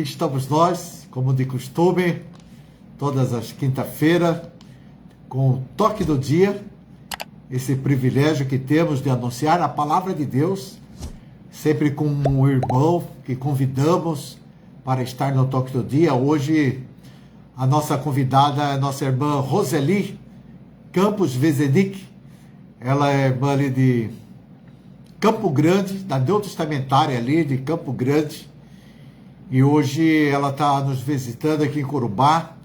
estamos nós, como de costume, todas as quinta-feiras, com o toque do dia, esse privilégio que temos de anunciar a palavra de Deus, sempre com um irmão que convidamos para estar no toque do dia. Hoje, a nossa convidada é a nossa irmã Roseli Campos Vezenic. Ela é irmã ali de Campo Grande, da Neotestamentária ali de Campo Grande. E hoje ela está nos visitando aqui em Corumbá.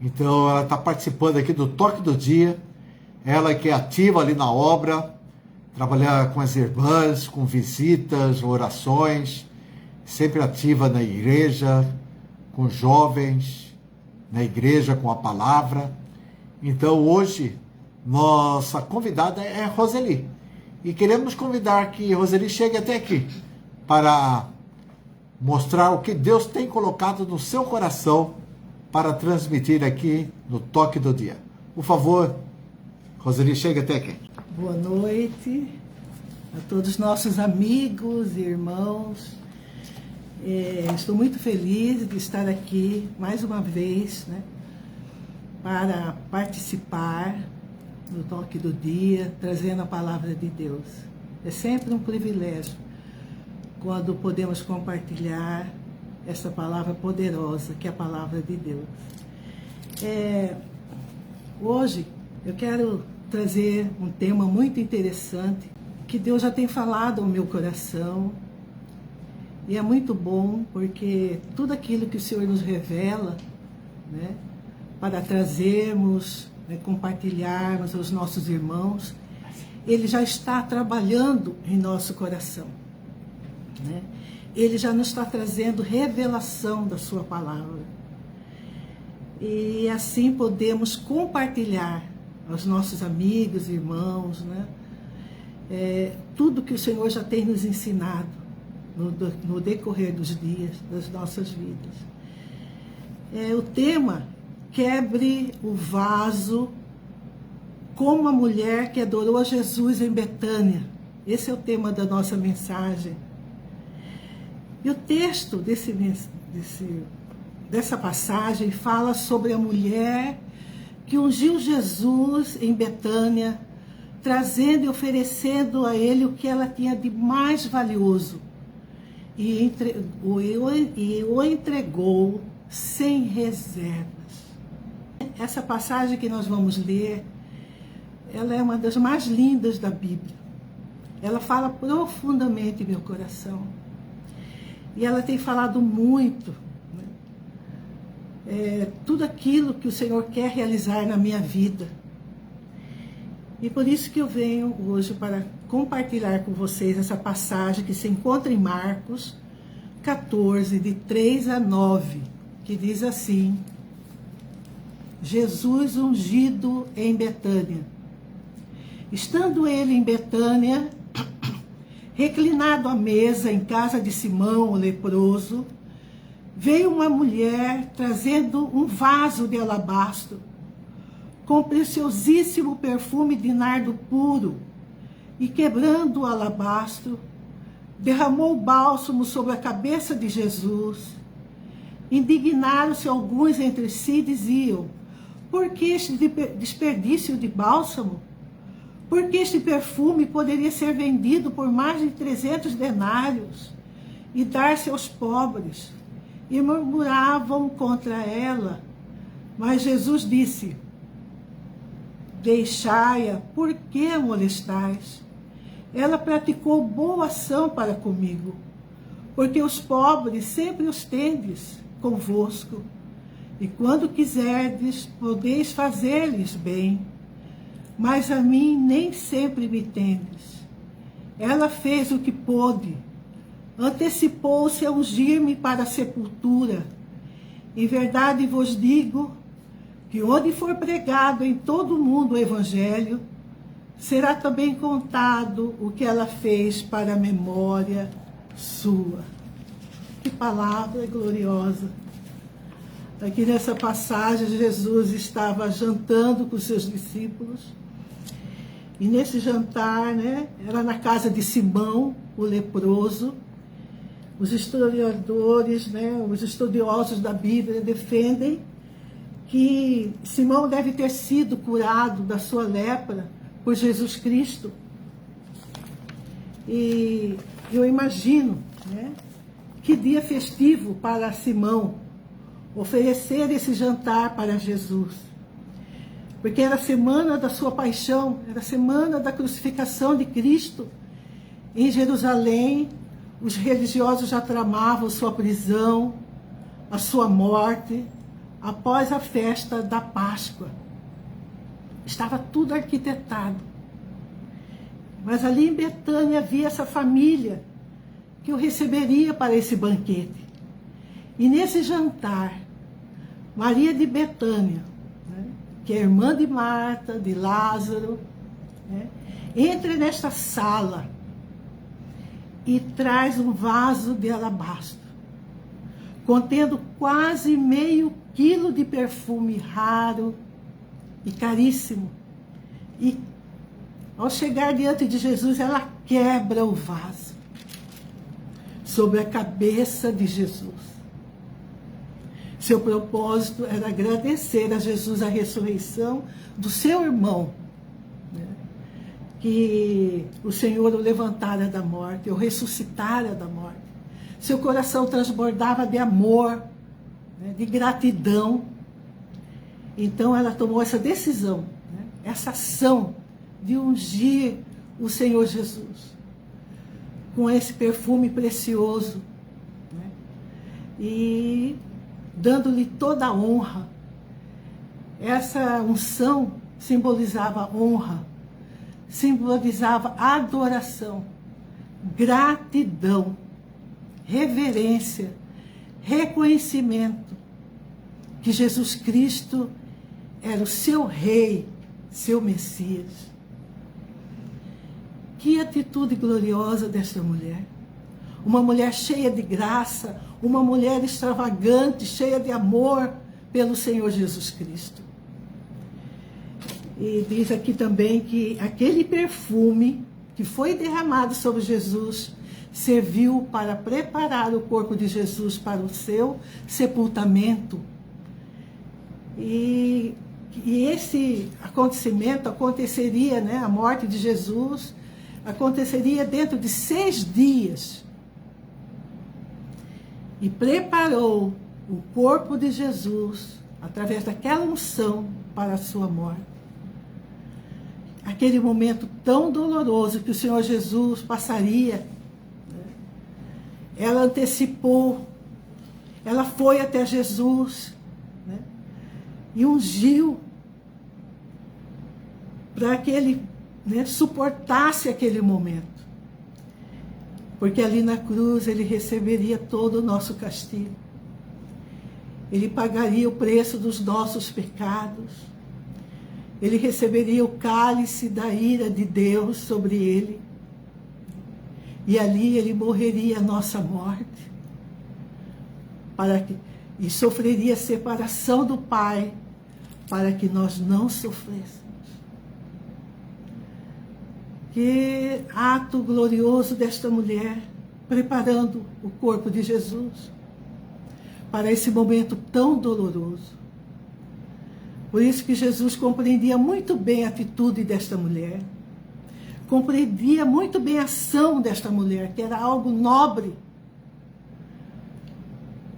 Então ela está participando aqui do toque do dia. Ela que é ativa ali na obra, trabalhar com as irmãs, com visitas, orações, sempre ativa na igreja, com jovens, na igreja, com a palavra. Então hoje, nossa convidada é Roseli. E queremos convidar que Roseli chegue até aqui para mostrar o que Deus tem colocado no seu coração para transmitir aqui no toque do dia. Por favor, Roseli, chega até aqui. Boa noite a todos os nossos amigos e irmãos. Estou muito feliz de estar aqui mais uma vez, para participar do toque do dia, trazendo a palavra de Deus. É sempre um privilégio quando podemos compartilhar essa palavra poderosa, que é a palavra de Deus. Hoje eu quero trazer um tema muito interessante, que Deus já tem falado ao meu coração, e é muito bom, porque tudo aquilo que o Senhor nos revela, para trazermos, compartilharmos aos nossos irmãos, Ele já está trabalhando em nosso coração. Ele já nos está trazendo revelação da sua palavra. E assim podemos compartilhar aos nossos amigos, irmãos, tudo que o Senhor já tem nos ensinado no decorrer dos dias, das nossas vidas. O tema: quebre o vaso como a mulher que adorou a Jesus em Betânia. Esse é o tema da nossa mensagem. E o texto dessa passagem fala sobre a mulher que ungiu Jesus em Betânia, trazendo e oferecendo a ele o que ela tinha de mais valioso, e o entregou sem reservas. Essa passagem que nós vamos ler, ela é uma das mais lindas da Bíblia. Ela fala profundamente em meu coração. E ela tem falado muito, tudo aquilo que o Senhor quer realizar na minha vida. E por isso que eu venho hoje para compartilhar com vocês essa passagem que se encontra em Marcos 14, de 3 a 9, que diz assim: Jesus ungido em Betânia. Estando ele em Betânia, reclinado à mesa em casa de Simão, o leproso, veio uma mulher trazendo um vaso de alabastro, com preciosíssimo perfume de nardo puro, e quebrando o alabastro, derramou o bálsamo sobre a cabeça de Jesus. Indignaram-se alguns entre si e diziam: por que este desperdício de bálsamo? Porque este perfume poderia ser vendido por mais de 300 denários e dar-se aos pobres. E murmuravam contra ela. Mas Jesus disse: deixai-a, por que a molestais? Ela praticou boa ação para comigo, porque os pobres sempre os tendes convosco, e quando quiserdes, podeis fazer-lhes bem, mas a mim nem sempre me tendes. Ela fez o que pôde, antecipou-se a ungir-me para a sepultura. Em verdade vos digo que onde for pregado em todo o mundo o Evangelho, será também contado o que ela fez para a memória sua. Que palavra gloriosa! Aqui nessa passagem, Jesus estava jantando com seus discípulos. E nesse jantar, era na casa de Simão, o leproso. Os historiadores, né, os estudiosos da Bíblia defendem que Simão deve ter sido curado da sua lepra por Jesus Cristo. E eu imagino, né, que dia festivo para Simão oferecer esse jantar para Jesus. Porque era a semana da sua paixão, era a semana da crucificação de Cristo. Em Jerusalém, os religiosos já tramavam sua prisão, a sua morte, após a festa da Páscoa. Estava tudo arquitetado. Mas ali em Betânia havia essa família que o receberia para esse banquete. E nesse jantar, Maria de Betânia, né, que é irmã de Marta, de Lázaro, né, entra nesta sala e traz um vaso de alabastro, contendo quase meio quilo de perfume raro e caríssimo. E ao chegar diante de Jesus, ela quebra o vaso sobre a cabeça de Jesus. Seu propósito era agradecer a Jesus a ressurreição do seu irmão, né? Que o Senhor o levantara da morte, o ressuscitara da morte. Seu coração transbordava de amor, né? De gratidão. Então ela tomou essa decisão, né? Essa ação de ungir o Senhor Jesus com esse perfume precioso, né? E dando-lhe toda a honra. Essa unção simbolizava honra, simbolizava adoração, gratidão, reverência, reconhecimento que Jesus Cristo era o seu rei, seu Messias. Que atitude gloriosa desta mulher. Uma mulher cheia de graça, uma mulher extravagante, cheia de amor pelo Senhor Jesus Cristo. E diz aqui também que aquele perfume que foi derramado sobre Jesus serviu para preparar o corpo de Jesus para o seu sepultamento. E esse acontecimento aconteceria, né, a morte de Jesus, aconteceria dentro de 6 dias. E preparou o corpo de Jesus, através daquela unção, para a sua morte. Aquele momento tão doloroso que o Senhor Jesus passaria, né? Ela antecipou, ela foi até Jesus, né? E ungiu para que ele, né, suportasse aquele momento. Porque ali na cruz ele receberia todo o nosso castigo. Ele pagaria o preço dos nossos pecados. Ele receberia o cálice da ira de Deus sobre ele. E ali ele morreria a nossa morte. E sofreria separação do Pai, para que nós não sofrêssemos. Que ato glorioso desta mulher, preparando o corpo de Jesus para esse momento tão doloroso. Por isso que Jesus compreendia muito bem a atitude desta mulher, compreendia muito bem a ação desta mulher, que era algo nobre.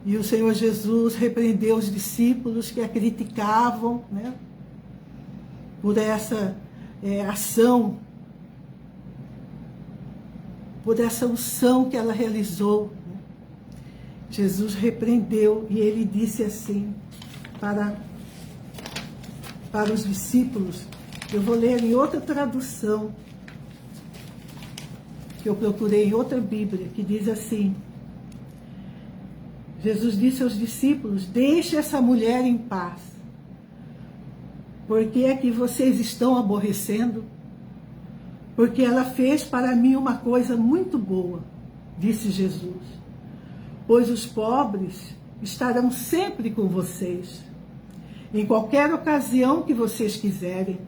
E o Senhor Jesus repreendeu os discípulos que a criticavam, né, por essa ação, por essa unção que ela realizou. Jesus repreendeu e ele disse assim para os discípulos. Eu vou ler em outra tradução, que eu procurei em outra Bíblia, que diz assim: Jesus disse aos discípulos: deixe essa mulher em paz. Por que é que vocês estão aborrecendo? Porque ela fez para mim uma coisa muito boa, disse Jesus. Pois os pobres estarão sempre com vocês. Em qualquer ocasião que vocês quiserem,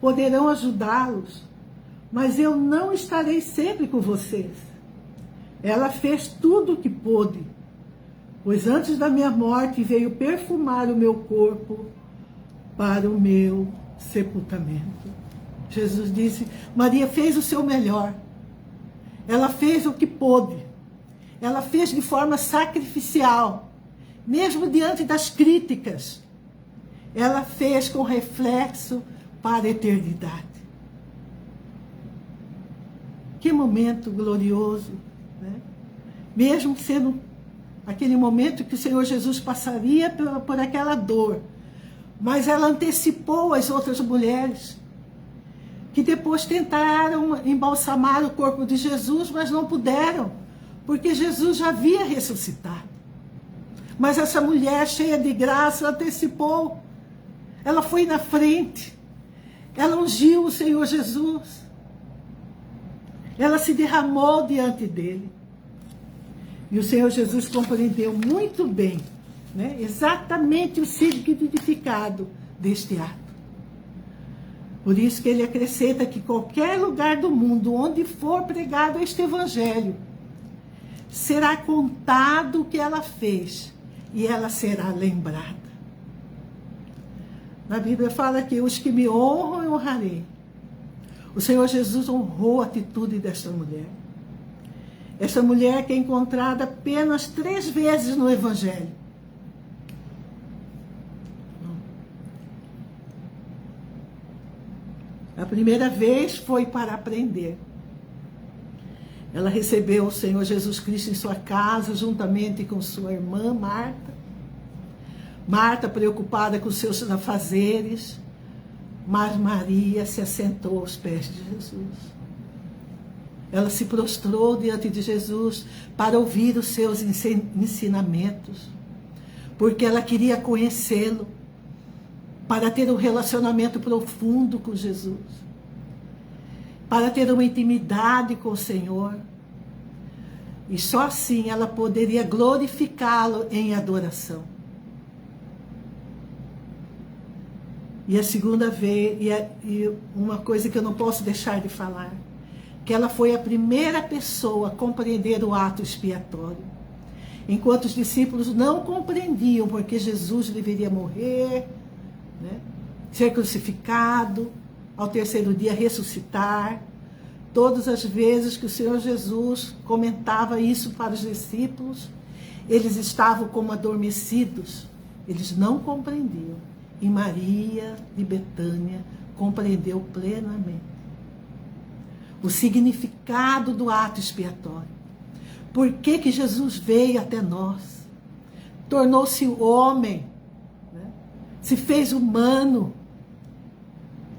poderão ajudá-los, mas eu não estarei sempre com vocês. Ela fez tudo o que pôde, pois antes da minha morte veio perfumar o meu corpo para o meu sepultamento. Jesus disse, Maria fez o seu melhor. Ela fez o que pôde. Ela fez de forma sacrificial, mesmo diante das críticas. Ela fez com reflexo para a eternidade. Que momento glorioso, né? Mesmo sendo aquele momento que o Senhor Jesus passaria por aquela dor, mas ela antecipou as outras mulheres, que depois tentaram embalsamar o corpo de Jesus, mas não puderam, porque Jesus já havia ressuscitado. Mas essa mulher cheia de graça antecipou, ela foi na frente, ela ungiu o Senhor Jesus, ela se derramou diante dele. E o Senhor Jesus compreendeu muito bem, né, exatamente o significado deste ato. Por isso que ele acrescenta que qualquer lugar do mundo onde for pregado este evangelho, será contado o que ela fez e ela será lembrada. Na Bíblia fala que os que me honram eu honrarei. O Senhor Jesus honrou a atitude desta mulher. Esta mulher que é encontrada apenas 3 vezes no evangelho. A primeira vez foi para aprender. Ela recebeu o Senhor Jesus Cristo em sua casa, juntamente com sua irmã Marta. Marta preocupada com seus afazeres, mas Maria se assentou aos pés de Jesus. Ela se prostrou diante de Jesus para ouvir os seus ensinamentos, porque ela queria conhecê-lo, para ter um relacionamento profundo com Jesus, para ter uma intimidade com o Senhor. E só assim ela poderia glorificá-lo em adoração. E a segunda vez, e uma coisa que eu não posso deixar de falar, que ela foi a primeira pessoa a compreender o ato expiatório. Enquanto os discípulos não compreendiam porque Jesus deveria morrer, né, ser crucificado, ao 3º dia ressuscitar. Todas as vezes que o Senhor Jesus comentava isso para os discípulos, eles estavam como adormecidos, eles não compreendiam. E Maria de Betânia compreendeu plenamente o significado do ato expiatório. Por que que Jesus veio até nós? Tornou-se homem, né? Se fez humano.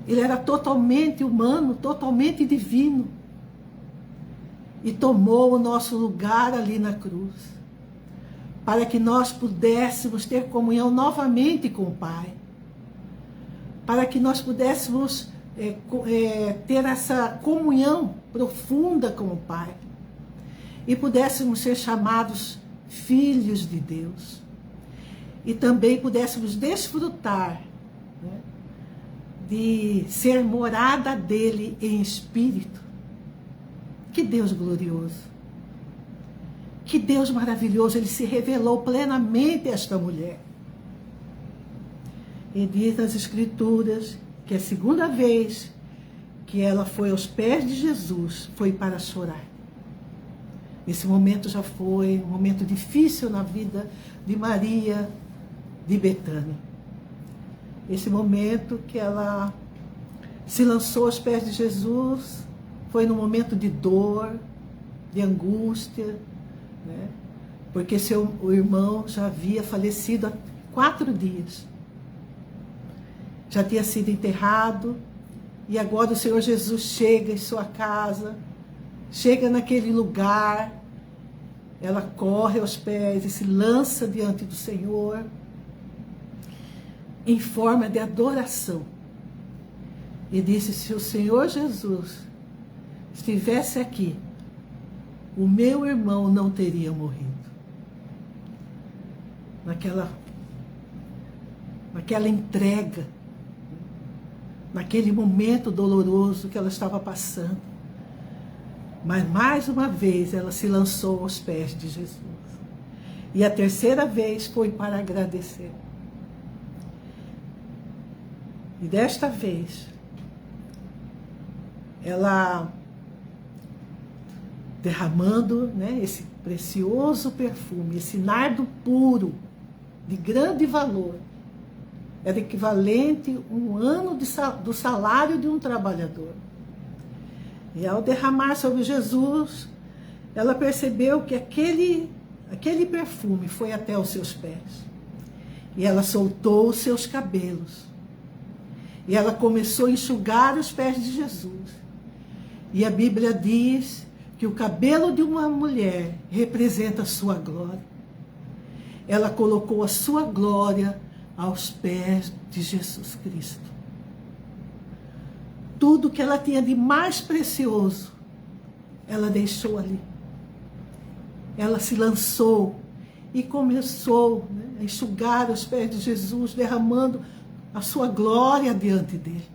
Ele era totalmente humano, totalmente divino. E tomou o nosso lugar ali na cruz, para que nós pudéssemos ter comunhão novamente com o Pai. Para que nós pudéssemos ter essa comunhão profunda com o Pai. E pudéssemos ser chamados filhos de Deus. E também pudéssemos desfrutar, né, de ser morada dele em espírito. Que Deus glorioso. Que Deus maravilhoso. Ele se revelou plenamente a esta mulher. E diz nas Escrituras que a segunda vez que ela foi aos pés de Jesus foi para chorar. Esse momento já foi um momento difícil na vida de Maria de Betânia. Esse momento que ela se lançou aos pés de Jesus foi num momento de dor, de angústia, né? Porque o irmão já havia falecido há 4 dias. Já tinha sido enterrado, e agora o Senhor Jesus chega em sua casa, chega naquele lugar, ela corre aos pés e se lança diante do Senhor, em forma de adoração. E disse, se o Senhor Jesus estivesse aqui, o meu irmão não teria morrido. Naquela entrega, naquele momento doloroso que ela estava passando. Mas mais uma vez ela se lançou aos pés de Jesus. E a terceira vez foi para agradecer. E desta vez, ela derramando, né, esse precioso perfume, esse nardo puro, de grande valor, era equivalente a um ano do salário de um trabalhador. E ao derramar sobre Jesus, ela percebeu que aquele perfume foi até os seus pés. E ela soltou os seus cabelos. E ela começou a enxugar os pés de Jesus. E a Bíblia diz que o cabelo de uma mulher representa a sua glória. Ela colocou a sua glória aos pés de Jesus Cristo. Tudo que ela tinha de mais precioso, ela deixou ali. Ela se lançou e começou, né, a enxugar os pés de Jesus, derramando a sua glória diante dele.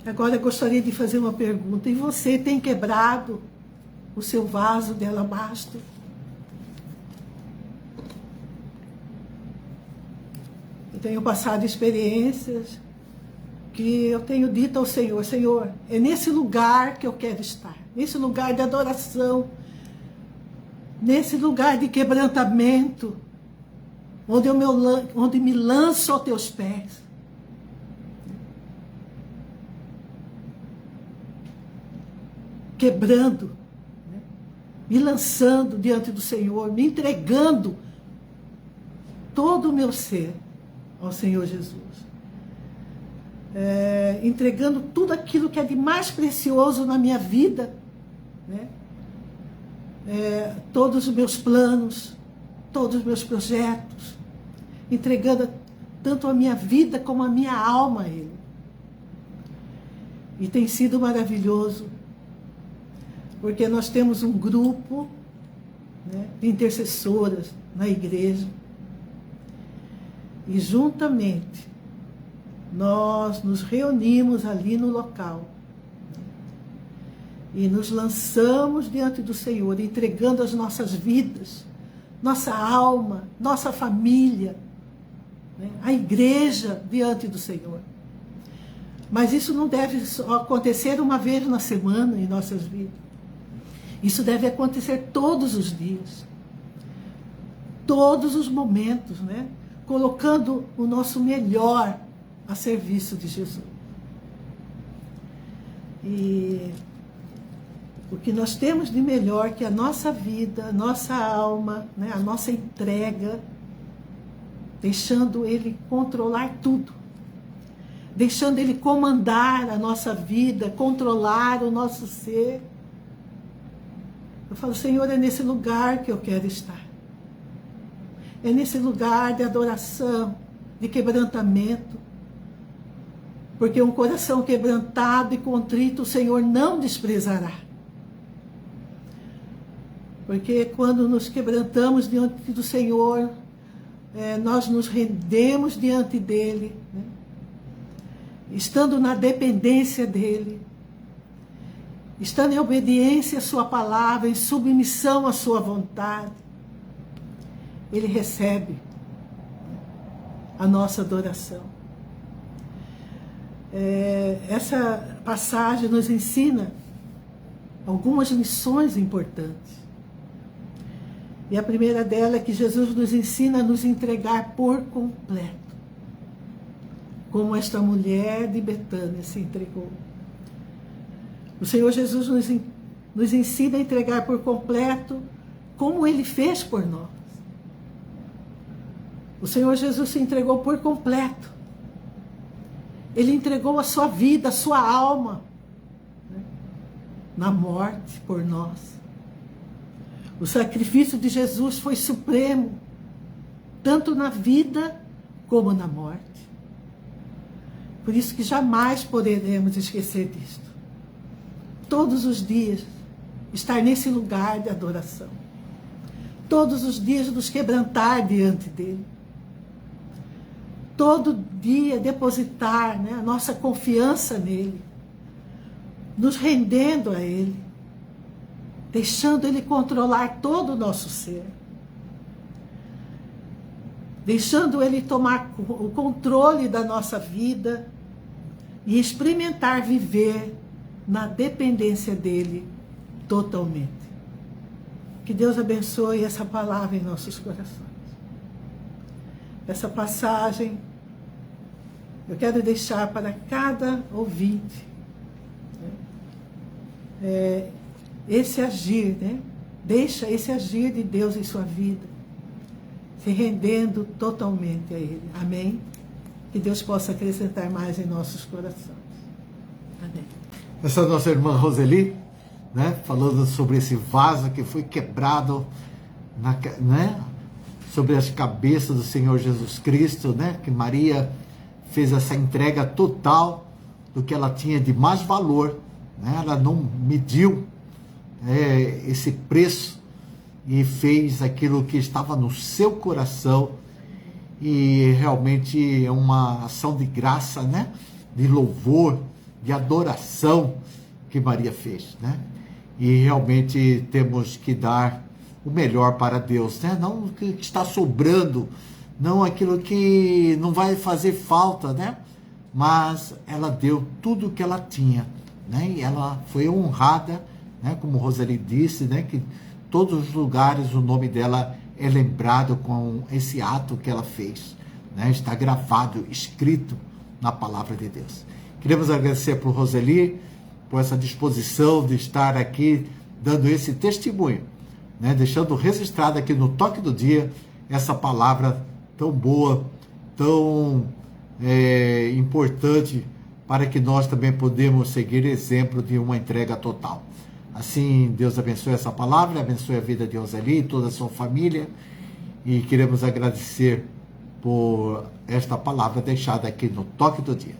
Agora eu gostaria de fazer uma pergunta. E você tem quebrado o seu vaso de alabastro? Eu tenho passado experiências que eu tenho dito ao Senhor: Senhor, é nesse lugar que eu quero estar. Nesse lugar de adoração. Nesse lugar de quebrantamento. Onde me lanço aos teus pés. Quebrando, né? Me lançando diante do Senhor, me entregando todo o meu ser ao Senhor Jesus. Entregando tudo aquilo que é de mais precioso na minha vida, né? Todos os meus planos, todos os meus projetos, entregando tanto a minha vida como a minha alma a Ele. E tem sido maravilhoso, porque nós temos um grupo, né, de intercessoras na igreja, e juntamente nós nos reunimos ali no local, e nos lançamos diante do Senhor, entregando as nossas vidas, nossa alma, nossa família, né, a igreja diante do Senhor. Mas isso não deve só acontecer uma vez na semana em nossas vidas. Isso deve acontecer todos os dias, todos os momentos, né? Colocando o nosso melhor a serviço de Jesus. E o que nós temos de melhor que a nossa vida, a nossa alma, né? A nossa entrega, deixando Ele controlar tudo, deixando Ele comandar a nossa vida, controlar o nosso ser. Eu falo: Senhor, é nesse lugar que eu quero estar. É nesse lugar de adoração, de quebrantamento. Porque um coração quebrantado e contrito o Senhor não desprezará. Porque quando nos quebrantamos diante do Senhor, nós nos rendemos diante dEle, né? Estando na dependência dEle, estando em obediência à sua palavra, em submissão à sua vontade, Ele recebe a nossa adoração. Essa passagem nos ensina algumas lições importantes. E a primeira dela é que Jesus nos ensina a nos entregar por completo, como esta mulher de Betânia se entregou. O Senhor Jesus nos ensina a entregar por completo como Ele fez por nós. O Senhor Jesus se entregou por completo. Ele entregou a sua vida, a sua alma, né, na morte por nós. O sacrifício de Jesus foi supremo, tanto na vida como na morte. Por isso que jamais poderemos esquecer disto. Todos os dias estar nesse lugar de adoração. Todos os dias nos quebrantar diante dele. Todo dia depositar, né, a nossa confiança nele. nos rendendo a Ele, deixando Ele controlar todo o nosso ser, deixando Ele tomar o controle da nossa vida e experimentar viver na dependência dEle totalmente. Que Deus abençoe essa palavra em nossos corações. Essa passagem eu quero deixar para cada ouvinte esse agir, né? Deixa esse agir de Deus em sua vida, se rendendo totalmente a Ele. Amém? Que Deus possa acrescentar mais em nossos corações. Amém. Essa é a nossa irmã Roseli, né? Falando sobre esse vaso que foi quebrado, né? Sobre as cabeças do Senhor Jesus Cristo, né? Que Maria fez essa entrega total do que ela tinha de mais valor, né? Ela não mediu esse preço e fez aquilo que estava no seu coração, e realmente é uma ação de graça, né? De louvor, de adoração que Maria fez, né? E realmente temos que dar o melhor para Deus, né? Não o que está sobrando, não aquilo que não vai fazer falta, né? Mas ela deu tudo o que ela tinha, né? E ela foi honrada, né? Como Roseli disse, né? Que todos os lugares o nome dela é lembrado com esse ato que ela fez, né? Está gravado, escrito na palavra de Deus. Queremos agradecer por Roseli, por essa disposição de estar aqui dando esse testemunho, né? Deixando registrado aqui no Toque do Dia essa palavra tão boa, tão importante, para que nós também podemos seguir exemplo de uma entrega total. Assim, Deus abençoe essa palavra, abençoe a vida de Roseli e toda a sua família, e queremos agradecer por esta palavra deixada aqui no Toque do Dia.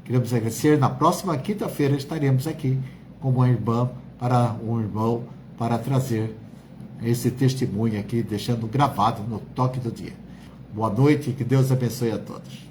Queremos agradecer. Na próxima quinta-feira estaremos aqui com uma irmã para um irmão para trazer esse testemunho aqui, deixando gravado no Toque do Dia. Boa noite e que Deus abençoe a todos.